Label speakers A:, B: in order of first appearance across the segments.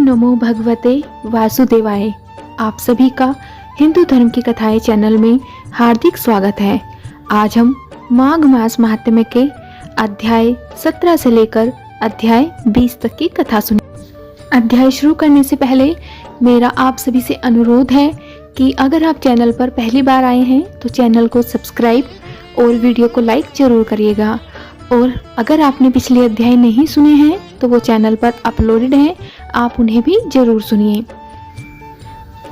A: नमो भगवते वासुदेवाय। आप सभी का हिंदू धर्म की कथाएं चैनल में हार्दिक स्वागत है। आज हम माघ मास महात्म्य के अध्याय 17 से लेकर अध्याय 20 तक की कथा सुनिए। अध्याय शुरू करने से पहले मेरा आप सभी से अनुरोध है कि अगर आप चैनल पर पहली बार आए हैं तो चैनल को सब्सक्राइब और वीडियो को लाइक जरूर करिएगा। और अगर आपने पिछले अध्याय नहीं सुने हैं तो वो चैनल पर अपलोडेड हैं, आप उन्हें भी जरूर सुनिए।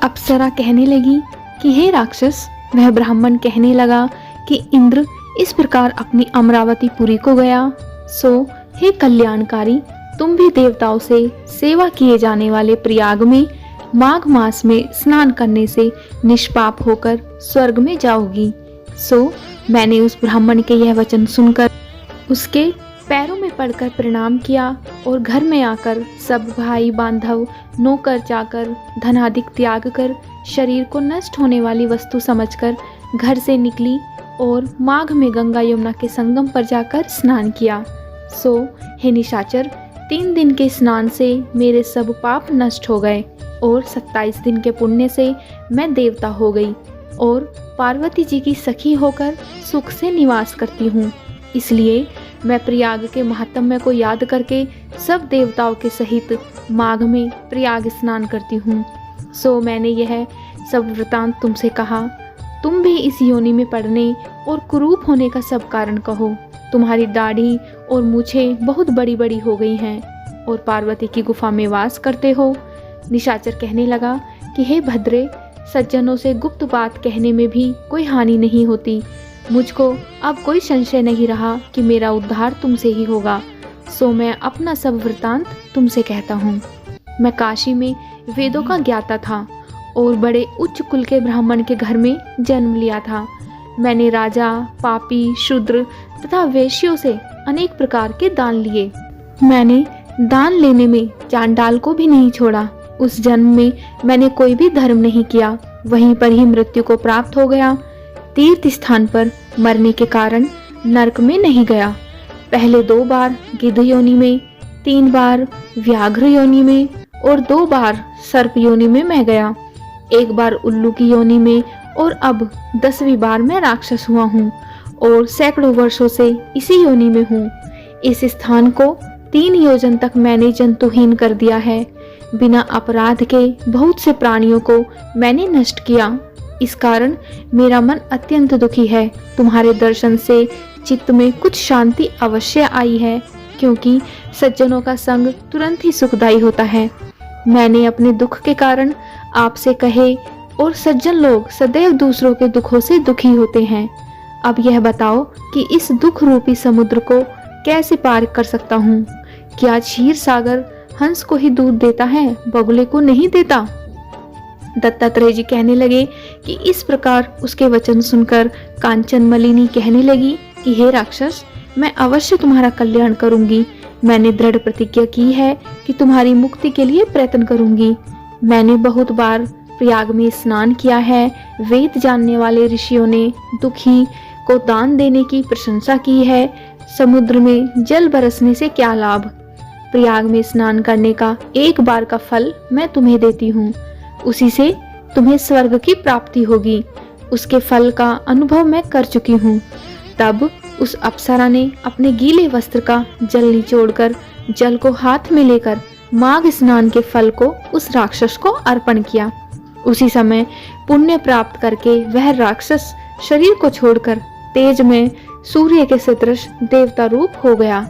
A: अप्सरा कहने लगी कि हे राक्षस, वह ब्राह्मण कहने लगा कि इंद्र इस प्रकार अपनी अमरावतीपुरी को गया, सो हे कल्याणकारी, तुम भी देवताओं से सेवा किए जाने वाले प्रयाग में माघ मास में स्नान करने से निष्पाप होकर स्वर्ग में जाओगी। सो मैंने उस ब्राह्मण के यह वचन सुनकर उसके पैरों में पड़कर प्रणाम किया और घर में आकर सब भाई बांधव, नौकर चाकर, धनादिक त्याग कर शरीर को नष्ट होने वाली वस्तु समझकर घर से निकली और माघ में गंगा यमुना के संगम पर जाकर स्नान किया। सो हे निशाचर, 3 दिन के स्नान से मेरे सब पाप नष्ट हो गए और 27 दिन के पुण्य से मैं देवता हो गई और पार्वती जी की सखी होकर सुख से निवास करती हूँ। इसलिए मैं प्रयाग के महात्म्य को याद करके सब देवताओं के सहित माघ में प्रयाग स्नान करती हूँ। सो मैंने यह सब वृतांत तुमसे कहा। तुम भी इस योनि में पड़ने और कुरूप होने का सब कारण कहो। तुम्हारी दाढ़ी और मूछें बहुत बड़ी बड़ी हो गई हैं और पार्वती की गुफा में वास करते हो। निशाचर कहने लगा कि हे भद्रे, सज्जनों से गुप्त बात कहने में भी कोई हानि नहीं होती। मुझको अब कोई संशय नहीं रहा कि मेरा उद्धार तुमसे ही होगा। सो मैं अपना सब वृतांत तुमसे कहता हूँ। मैं काशी में वेदों का ज्ञाता था और बड़े उच्च कुल के ब्राह्मण के घर में जन्म लिया था। मैंने राजा, पापी, शूद्र तथा वेश्यों से अनेक प्रकार के दान लिए। मैंने दान लेने में चांडाल को भी नहीं छोड़ा। उस जन्म में मैंने कोई भी धर्म नहीं किया, वहीं पर ही मृत्यु को प्राप्त हो गया। तीर्थ स्थान पर मरने के कारण नरक में नहीं गया। पहले 2 बार गिद्ध योनि में, 3 बार व्याघ्र योनि में और 2 बार सर्प योनि में मैं गया। 1 बार उल्लू की योनि में और अब 10वीं बार मैं राक्षस हुआ हूँ और सैकड़ों वर्षों से इसी योनि में हूँ। इस स्थान को 3 योजन तक मैंने जंतुहीन कर दिया है। बिना अपराध के बहुत से प्राणियों को मैंने नष्ट किया। इस कारण मेरा मन अत्यंत दुखी है। तुम्हारे दर्शन से चित्त में कुछ शांति अवश्य आई है, क्योंकि सज्जनों का संग तुरंत ही सुखदायी होता है। मैंने अपने दुख के कारण आपसे कहे और सज्जन लोग सदैव दूसरों के दुखों से दुखी होते हैं। अब यह बताओ कि इस दुख रूपी समुद्र को कैसे पार कर सकता हूँ? क्या क्षीर सागर हंस को ही दूध देता है, बगुले को नहीं देता? दत्तात्रेय जी कहने लगे कि इस प्रकार उसके वचन सुनकर कांचन मलिनी कहने लगी कि हे राक्षस, मैं अवश्य तुम्हारा कल्याण करूंगी। मैंने दृढ़ प्रतिज्ञा की है कि तुम्हारी मुक्ति के लिए प्रयत्न करूंगी। मैंने बहुत बार प्रयाग में स्नान किया है। वेद जानने वाले ऋषियों ने दुखी को दान देने की प्रशंसा की है। समुद्र में जल बरसने से क्या लाभ? प्रयाग में स्नान करने का 1 बार का फल मैं तुम्हें देती हूँ। उसी से तुम्हें स्वर्ग की प्राप्ति होगी। उसके फल का अनुभव मैं कर चुकी हूँ। तब उस अप्सरा ने अपने गीले वस्त्र का जल निचोड़कर जल को हाथ में लेकर माघ स्नान के फल को उस राक्षस को अर्पण किया। उसी समय पुण्य प्राप्त करके वह राक्षस शरीर को छोड़कर तेज में सूर्य के सदृश देवता रूप हो गया।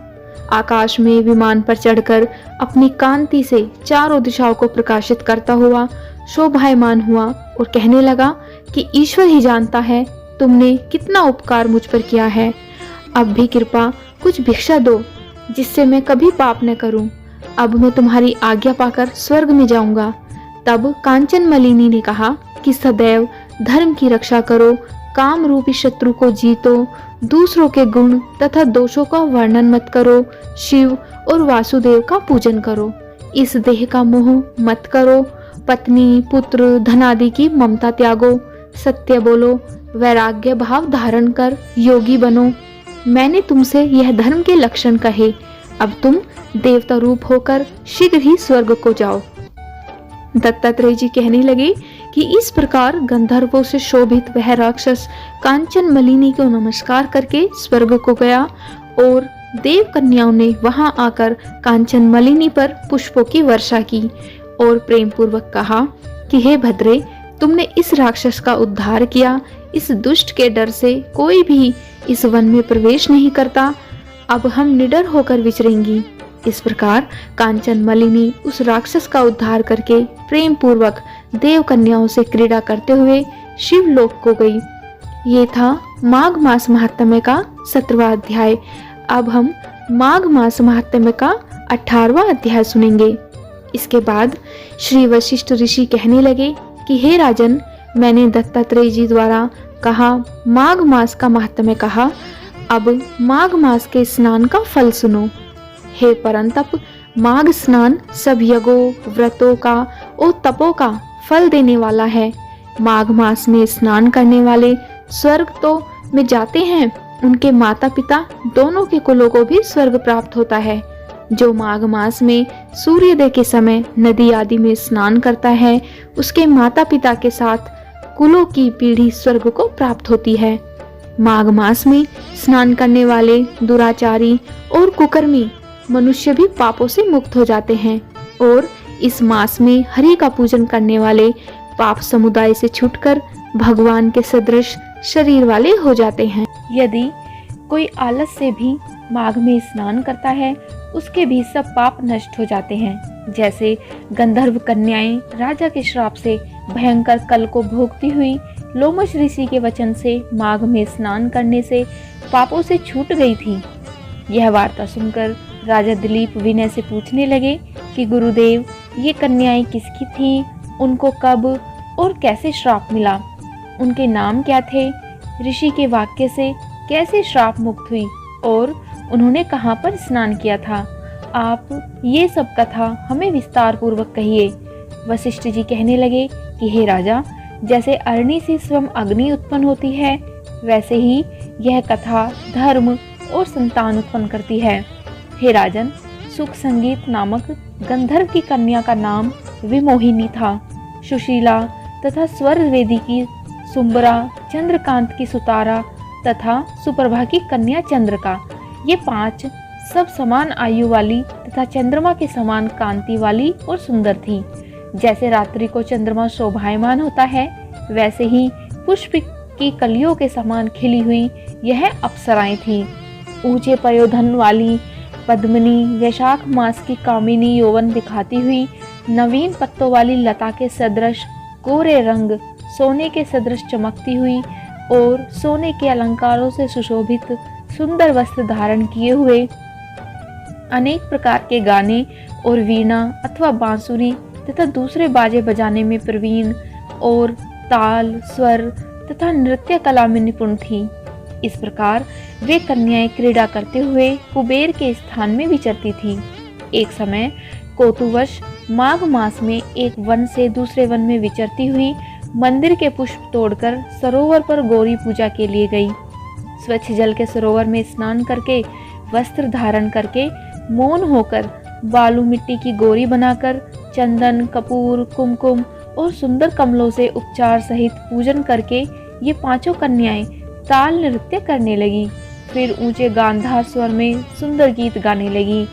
A: आकाश में विमान पर चढ़कर अपनी कांति से चारों दिशाओं को प्रकाशित करता हुआ शोभायमान हुआ और कहने लगा कि ईश्वर ही जानता है तुमने कितना उपकार मुझ पर किया है। अब भी कृपा कुछ भिक्षा दो जिससे मैं कभी पाप न करूं। अब मैं तुम्हारी आज्ञा पाकर स्वर्ग में जाऊंगा। तब कांचन मलिनी ने कहा कि सदैव धर्म की रक्षा करो, काम रूपी शत्रु को जीतो, दूसरों के गुण तथा दोषों का वर्णन मत करो, शिव और वासुदेव का पूजन करो, इस देह का मोह मत करो, पत्नी, पुत्र, धनादि की ममता त्यागो, सत्य बोलो, वैराग्य भाव धारण कर योगी बनो। मैंने तुमसे यह धर्म के लक्षण कहे। अब तुम देवता रूप होकर शीघ्र ही स्वर्ग को जाओ। दत्तात्रेय जी कहने लगे कि इस प्रकार गंधर्वों से शोभित वह राक्षस कांचन मलिनी को नमस्कार करके स्वर्ग को गया और देव कन्याओं ने वहां आकर कांचन मलिनी पर पुष्पों की वर्षा की और प्रेम पूर्वक कहा कि हे भद्रे, तुमने इस राक्षस का उद्धार किया। इस दुष्ट के डर से कोई भी इस वन में प्रवेश नहीं करता। अब हम निडर होकर विचरेंगी। इस प्रकार कांचन मलिनी उस राक्षस का उद्धार करके प्रेम पूर्वक देव कन्याओं से क्रीड़ा करते हुए शिवलोक को गई। ये था माघ मास महात्म्य का 17वां अध्याय। अब हम माघ मास महात्म्य का 18वां अध्याय सुनेंगे। इसके बाद श्री वशिष्ठ ऋषि कहने लगे कि हे राजन, मैंने दत्तात्रेय जी द्वारा कहा माघ मास का महात्म्य कहा, अब माघ मास के स्नान का फल सुनो। हे परंतप, माघ स्नान सब यज्ञों, व्रतों का और तपों का फल देने वाला है। माघ मास में स्नान करने वाले स्वर्ग तो में जाते हैं, उनके माता पिता दोनों के कुलों को भी स्वर्ग प्राप्त होता है। जो माघ मास में सूर्योदय के समय नदी आदि में स्नान करता है, उसके माता पिता के साथ कुलों की पीढ़ी स्वर्ग को प्राप्त होती है। माघ मास में स्नान करने वाले दुराचारी और कुकर्मी मनुष्य भी पापों से मुक्त हो जाते हैं और इस मास में हरि का पूजन करने वाले पाप समुदाय से छूटकर भगवान के सदृश शरीर वाले हो जाते हैं। यदि कोई आलस से भी माघ में स्नान करता है, उसके भी सब पाप नष्ट हो जाते हैं। जैसे गंधर्व कन्याएं राजा के श्राप से भयंकर कल को भोगती हुई लोमश ऋषि के वचन से माघ में स्नान करने से पापों से छूट गई थी। यह वार्ता सुनकर राजा दिलीप विनय से पूछने लगे कि गुरुदेव, ये कन्याएं किसकी थीं? उनको कब और कैसे श्राप मिला? उनके नाम क्या थे? ऋषि के वाक्य से कैसे श्राप मुक्त हुई और उन्होंने कहाँ पर स्नान किया था? आप ये सब कथा हमें विस्तार पूर्वक कहिए। वशिष्ठ जी कहने लगे कि हे राजा, जैसे अग्नि से स्वयं अग्नि उत्पन्न होती है, वैसे ही यह कथा धर्म और संतान उत्पन्न करती है। हे राजन, सुख संगीत नामक गंधर्व की कन्या का नाम विमोहिनी था। सुशीला तथा स्वर्वेदी की सुंबरा, चंद्रकांत की सुतारा तथा सुप्रभा की कन्या चंद्रका, ये 5 सब समान आयु वाली तथा चंद्रमा के समान कांति वाली और सुंदर थी। जैसे रात्रि को चंद्रमा शोभायमान होता है, वैसे ही पुष्प की कलियों के समान खिली हुई यह अप्सराएं थीं। ऊंचे पयोधन वाली पद्मिनी, वैशाख मास की कामिनी यौवन दिखाती हुई, नवीन पत्तों वाली लता के सदृश गोरे रंग, सोने के सदृश चमकती हुई और सोने के अलंकारों से सुशोभित सुंदर वस्त्र धारण किए हुए, अनेक प्रकार के गाने और वीणा अथवा बांसुरी तथा दूसरे बाजे बजाने में प्रवीण और ताल, स्वर तथा नृत्य कला में निपुण थी। इस प्रकार वे कन्याएं क्रीड़ा करते हुए कुबेर के स्थान में विचरती थीं। एक समय कौतुवश माघ मास में एक वन से दूसरे वन में विचरती हुई मंदिर के पुष्प तोड़कर सरोवर पर गौरी पूजा के लिए गई। स्वच्छ जल के सरोवर में स्नान करके, वस्त्र धारण करके, मौन होकर, बालू मिट्टी की गौरी बनाकर, चंदन, कपूर, कुमकुम और सुंदर कमलों से उपचार सहित पूजन करके ये 5 कन्याएं ताल नृत्य करने लगी। फिर ऊंचे गांधार स्वर में सुंदर गीत गाने लगी।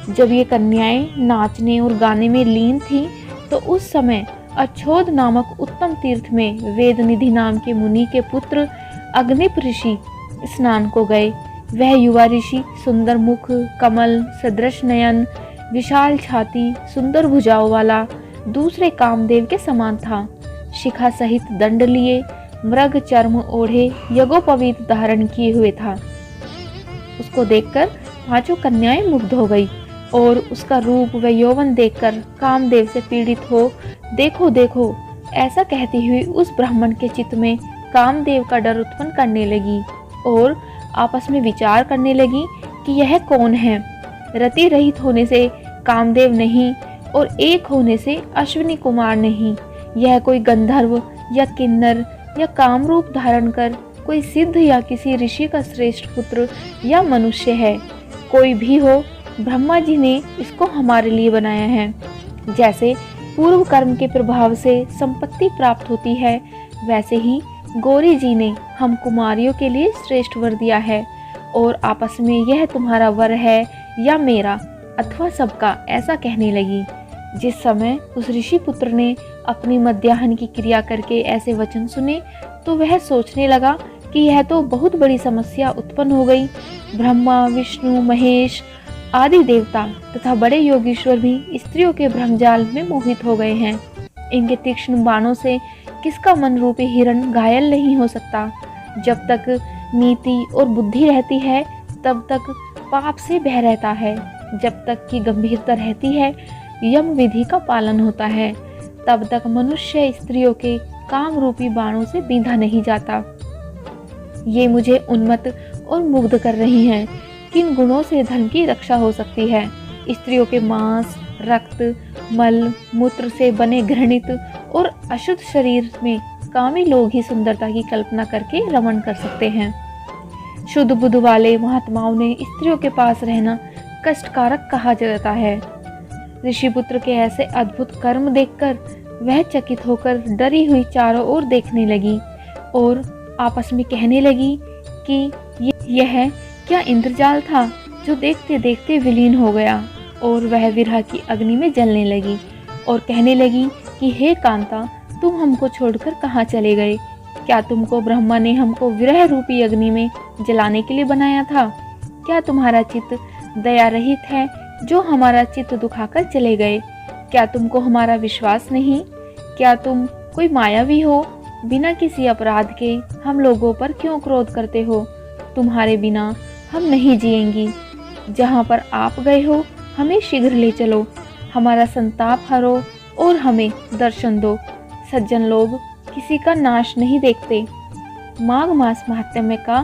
A: जब ये कन्याएं नाचने और गाने में लीन थीं, तो उस समय अच्छोद नामक उत्तम तीर्थ में वेदनिधि नाम के मुनि के पुत्र अग्निप ऋषि स्नान को गए। वह युवा ऋषि सुंदर मुख, कमल सदृश नयन, विशाल छाती, सुंदर भुजाओं वाला, दूसरे कामदेव के समान था। शिखा सहित दंड लिए, मृग चर्म ओढ़े, यज्ञोपवीत धारण किए हुए था। उसको देखकर 5 कन्याएं मुग्ध हो गई और उसका रूप व यौवन देखकर कामदेव से पीड़ित हो देखो देखो ऐसा कहती हुई उस ब्राह्मण के चित्त में कामदेव का डर उत्पन्न करने लगी और आपस में विचार करने लगी कि यह कौन है। रति रहित होने से कामदेव नहीं और एक होने से अश्विनी कुमार नहीं। यह कोई गंधर्व या किन्नर या कामरूप धारण कर कोई सिद्ध या किसी ऋषि का श्रेष्ठ पुत्र या मनुष्य है। कोई भी हो, ब्रह्मा जी ने इसको हमारे लिए बनाया है। जैसे पूर्व कर्म के प्रभाव से संपत्ति प्राप्त होती है, वैसे ही गौरी जी ने हम कुमारियों के लिए श्रेष्ठ वर दिया है और आपस में यह तुम्हारा वर है या मेरा अथवा सबका, ऐसा कहने लगी। जिस समय उस ऋषि पुत्र ने अपनी मध्याह्न की क्रिया करके ऐसे वचन सुने तो वह सोचने लगा कि यह तो बहुत बड़ी समस्या उत्पन्न हो गई। ब्रह्मा, विष्णु, महेश आदि देवता तथा बड़े योगीश्वर भी स्त्रियों के भ्रमजाल में मोहित हो गए हैं। इनके तीक्ष्ण बाणों से किसका मन रूपी हिरण घायल नहीं हो सकता। जब तक नीति और बुद्धि रहती है तब तक पाप से भय रहता है, जब तक कि गंभीरता रहती है यम विधि का पालन होता है, तब तक मनुष्य स्त्रियों के काम रूपी बाणों से बींधा नहीं जाता। ये मुझे उन्मत्त और मुग्ध कर रही हैं। किन गुणों से धर्म की रक्षा हो सकती है? स्त्रियों के मांस, रक्त, मल, मूत्र से बने घृणित और अशुद्ध शरीर में कामी लोग ही सुंदरता की कल्पना करके रमण कर सकते हैं। शुद्ध बुद्ध वाले महात्माओं ने स्त्रियों के पास रहना कष्टकारक कहा जाता है। ऋषिपुत्र के ऐसे अद्भुत कर्म देखकर वह चकित होकर डरी हुई चारों ओर देखने लगी और आपस में कहने लगी कि यह क्या इंद्रजाल था जो देखते देखते विलीन हो गया। और वह विरह की अग्नि में जलने लगी और कहने लगी कि हे कांता, तुम हमको छोड़कर कहाँ चले गए? क्या तुमको ब्रह्मा ने हमको विरह रूपी अग्नि में जलाने के लिए बनाया था? क्या तुम्हारा चित्त दया रहित है जो हमारा चित्त दुखाकर चले गए? क्या तुमको हमारा विश्वास नहीं? क्या तुम कोई मायावी हो? बिना किसी अपराध के हम लोगों पर क्यों क्रोध करते हो? तुम्हारे बिना हम नहीं जिएंगी। जहाँ पर आप गए हो हमें शीघ्र ले चलो, हमारा संताप हरो और हमें दर्शन दो। सज्जन लोग किसी का नाश नहीं देखते। माघ मास महात्म्य का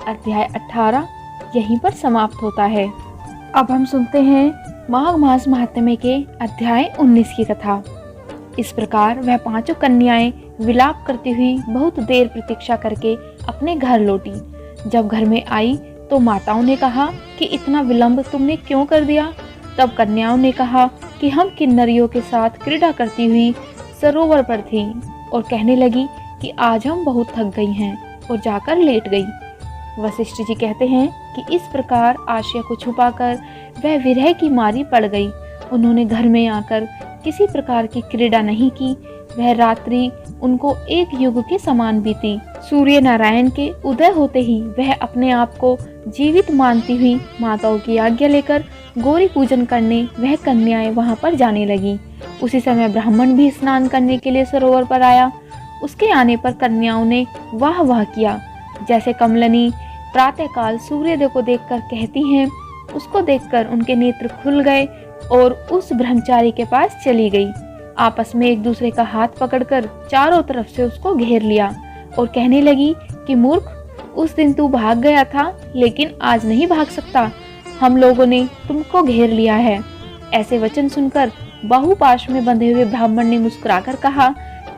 A: अध्याय 18 यहीं पर समाप्त होता है। अब हम सुनते हैं माघ मास महात्म्य के अध्याय 19 की कथा। इस प्रकार वह पांचों कन्याएं विलाप करती हुई बहुत देर प्रतीक्षा करके अपने घर लौटी। जब घर में आई तो माताओं ने कहा कि इतना विलंब तुमने क्यों कर दिया? तब कन्याओं ने कहा कि हम किन्नरियों के साथ क्रीड़ा करती हुई सरोवर पर थीं और कहने लगी कि आज हम बहुत थक गई हैं और जाकर लेट गई। वशिष्ठ जी कहते हैं कि इस प्रकार आशय को छुपाकर वह विरह की मारी पड़ गई। उन्होंने घर में आकर किसी प्रकार की क्रीड़ा नहीं की। वह रात्रि उनको एक युग के समान बीती। सूर्य नारायण के उदय होते ही वह अपने आप को जीवित मानती हुई माताओं की आज्ञा लेकर गौरी पूजन करने वह कन्याएं वहां पर जाने लगी। उसी समय ब्राह्मण भी स्नान करने के लिए सरोवर पर आया। उसके आने पर कन्याओं ने वाह वाह किया। जैसे कमलनी प्रातःकाल सूर्योदय को देखकर कहती हैं, उसको देखकर उनके नेत्र खुल गए और उस ब्रह्मचारी के पास चली गई। आपस में एक दूसरे का हाथ पकड़कर चारों तरफ से उसको घेर लिया और कहने लगी कि मूर्ख, उस दिन तू भाग गया था लेकिन आज नहीं भाग सकता। हम लोगों ने तुमको घेर लिया है। ऐसे वचन सुनकर बाहुपाश में बंधे हुए ब्राह्मण ने मुस्कुराकर कहा,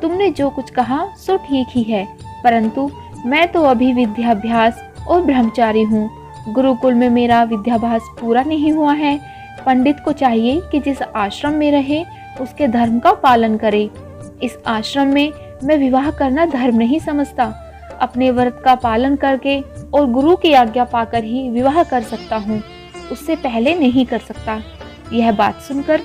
A: तुमने जो कुछ कहा सो ठीक ही है, परंतु मैं तो अभी विद्याभ्यास और ब्रह्मचारी हूँ। गुरुकुल में मेरा विद्याभ्यास पूरा नहीं हुआ है। पंडित को चाहिए कि जिस आश्रम में रहे उसके धर्म का पालन करे। इस आश्रम में मैं विवाह करना धर्म नहीं समझता। अपने व्रत का पालन करके और गुरु की आज्ञा पाकर ही विवाह कर सकता हूँ, उससे पहले नहीं कर सकता। यह बात सुनकर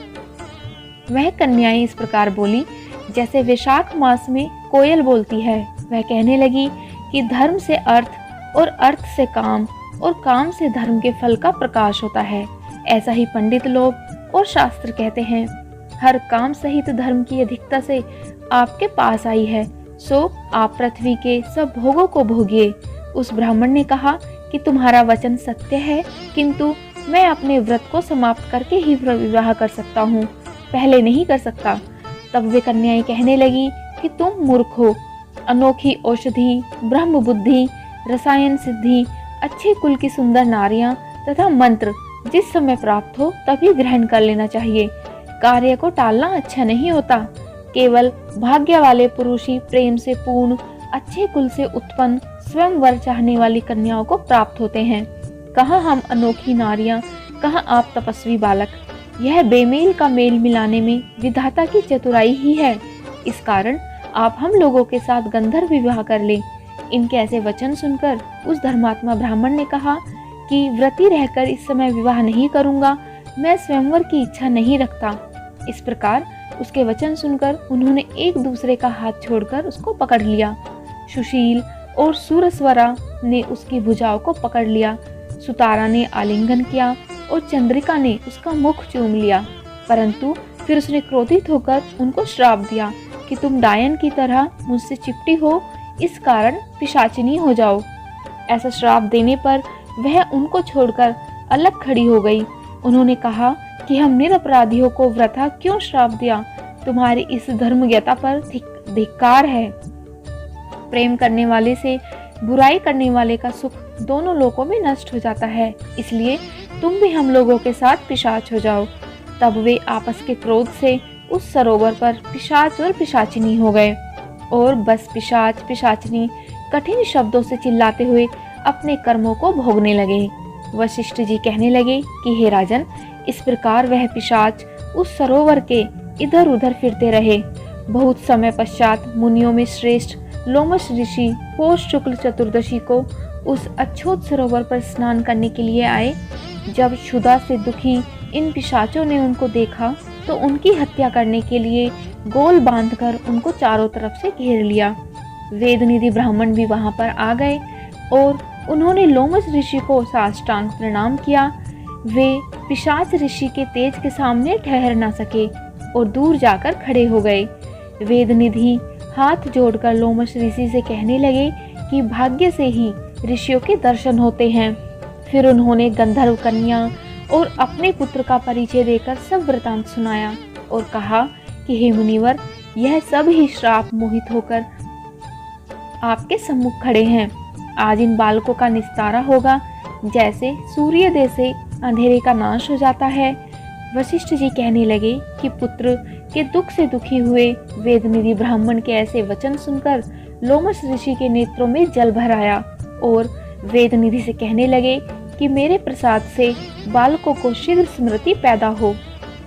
A: वह कन्याएं इस प्रकार बोली जैसे वैशाख मास में कोयल बोलती है। वह कहने लगी कि धर्म से अर्थ और अर्थ से काम और काम से धर्म के फल का प्रकाश होता है। ऐसा ही पंडित लोग और शास्त्र कहते हैं। हर काम सहित धर्म की अधिकता से आपके पास आई है, सो आप पृथ्वी के सब भोगों को भोगिए। उस ब्राह्मण ने कहा कि तुम्हारा वचन सत्य है, किंतु मैं अपने व्रत को समाप्त करके ही विवाह कर सकता हूँ, पहले नहीं कर सकता। तब वे कन्याएं कहने लगी कि तुम मूर्ख हो। अनोखी औषधि, ब्रह्म बुद्धि, रसायन सिद्धि, अच्छे कुल की सुंदर नारियां तथा मंत्र जिस समय प्राप्त हो तभी ग्रहण कर लेना चाहिए। कार्य को टालना अच्छा नहीं होता। केवल भाग्य वाले पुरुष ही प्रेम से पूर्ण, अच्छे कुल से उत्पन्न, स्वयं वर चाहने वाली कन्याओं को प्राप्त होते हैं। कहाँ हम अनोखी नारियां, कहाँ आप तपस्वी बालक। यह बेमेल का मेल मिलाने में विधाता की चतुराई ही है। इस कारण आप हम लोगों के साथ गंधर्व विवाह कर लें। इनके ऐसे वचन सुनकर उस धर्मात्मा ब्राह्मण ने कहा कि व्रती रहकर इस समय विवाह नहीं करूंगा, मैं स्वयंवर की इच्छा नहीं रखता। इस प्रकार उसके वचन सुनकर उन्होंने एक दूसरे का हाथ छोड़कर उसको पकड़ लिया। सुशील और सुरस्वरा ने उसकी भुजाओं को पकड़ लिया, सुतारा ने आलिंगन किया और चंद्रिका ने उसका मुख चूम लिया। परंतु फिर उसने क्रोधित होकर उनको श्राप दिया कि तुम डायन की तरह मुझसे चिपटी हो, इस कारण पिशाचिनी हो जाओ। ऐसा श्राप देने पर वह उनको छोड़कर अलग खड़ी हो गई। उन्होंने कहा कि हम निरपराधियों को वृथा क्यों श्राप दिया, तुम्हारी इस धर्मज्ञता पर धिक्कार है। प्रेम करने वाले से बुराई करने वाले का सुख दोनों लोकों में नष्ट हो जाता है, इसलिए तुम भी हम लोगों के साथ पिशाच हो जाओ। तब वे आपस के क्रोध से उस सरोवर पर पिशाच और पिशाचिनी हो गए और बस पिशाच पिशाचिनी कठिन शब्दों से चिल्लाते हुए अपने कर्मों को भोगने लगे। वशिष्ठ जी कहने लगे कि हे राजन, इस प्रकार वह पिशाच उस सरोवर के इधर उधर फिरते रहे। बहुत समय पश्चात मुनियों में श्रेष्ठ लोमश ऋषि पौष शुक्ल चतुर्दशी को उस अच्छोत सरोवर पर स्नान करने के लिए आए। जब क्षुधा से दुखी इन पिशाचों ने उनको देखा तो उनकी हत्या करने के लिए गोल बांधकर उनको चारों तरफ से घेर लिया। वेदनिधि ब्राह्मण भी वहां पर आ गए और उन्होंने लोमश ऋषि को साष्टांग प्रणाम किया। वे पिशाच ऋषि के तेज के सामने ठहर ना सके और दूर जाकर खड़े हो गए। वेदनिधि हाथ जोड़कर लोमश ऋषि से कहने लगे कि भाग्य से ही ऋषियों के दर्शन होते हैं। फिर उन्होंने गंधर्व कन्या और अपने पुत्र का परिचय देकर सब वृतांत सुनाया और कहा कि हे मुनिवर, यह सब ही श्राप मोहित होकर आपके सम्मुख खड़े हैं। आज इन बालकों का निस्तारा होगा, जैसे सूर्योदय से अंधेरे का नाश हो जाता है। वशिष्ठ जी कहने लगे कि पुत्र के दुख से दुखी हुए वेदनिधि ब्राह्मण के ऐसे वचन सुनकर लोमश ऋषि के नेत्रों में जल भर आया और वेदनिधि से कहने लगे कि मेरे प्रसाद से बालकों को शीघ्र स्मृति पैदा हो।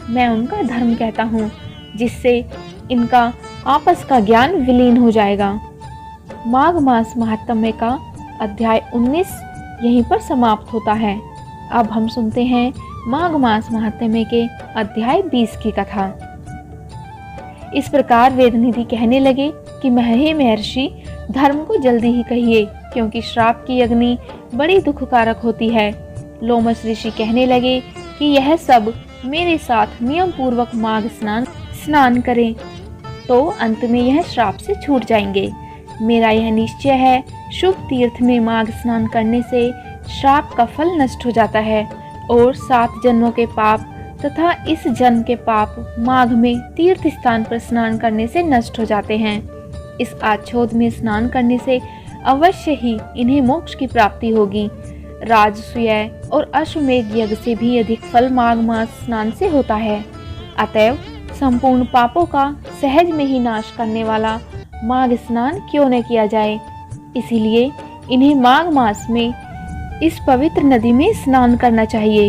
A: मैं उनका धर्म कहता हूँ, जिससे इनका आपस का ज्ञान विलीन हो जाएगा। माघ मास महात्म्य का अध्याय 19 यहीं पर समाप्त होता है। अब हम सुनते हैं माघ मास महात्म्य के अध्याय 20 की कथा। इस प्रकार वेदनिधि कहने लगे कि हे महर्षि, धर्म को जल्दी ही कहिए, क्योंकि श्राप की अग्नि बड़ी दुखकारक होती है। लोमश ऋषि कहने लगे कि यह सब मेरे साथ नियम पूर्वक माघ स्नान करें तो अंत में यह श्राप से छूट जाएंगे। मेरा यह निश्चय है, शुभ तीर्थ में माघ स्नान करने से श्राप का फल नष्ट हो जाता है और 7 जन्मों के पाप तथा इस जन्म के पाप माघ में तीर्थ स्थान पर स्नान करने से नष्ट हो जाते हैं। इस आच्छोद में स्नान करने से अवश्य ही इन्हें मोक्ष की प्राप्ति होगी। राजसूय और अश्वमेध यज्ञ से भी अधिक फल माघ मास स्नान से होता है। अतएव संपूर्ण पापों का सहज में ही नाश करने वाला माघ स्नान क्यों न किया जाए। इसीलिए इन्हें माघ मास में इस पवित्र नदी में स्नान करना चाहिए।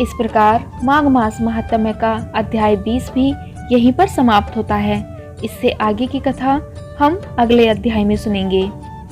A: इस प्रकार माघ मास महात्म्य का अध्याय 20 भी यहीं पर समाप्त होता है। इससे आगे की कथा हम अगले अध्याय में सुनेंगे।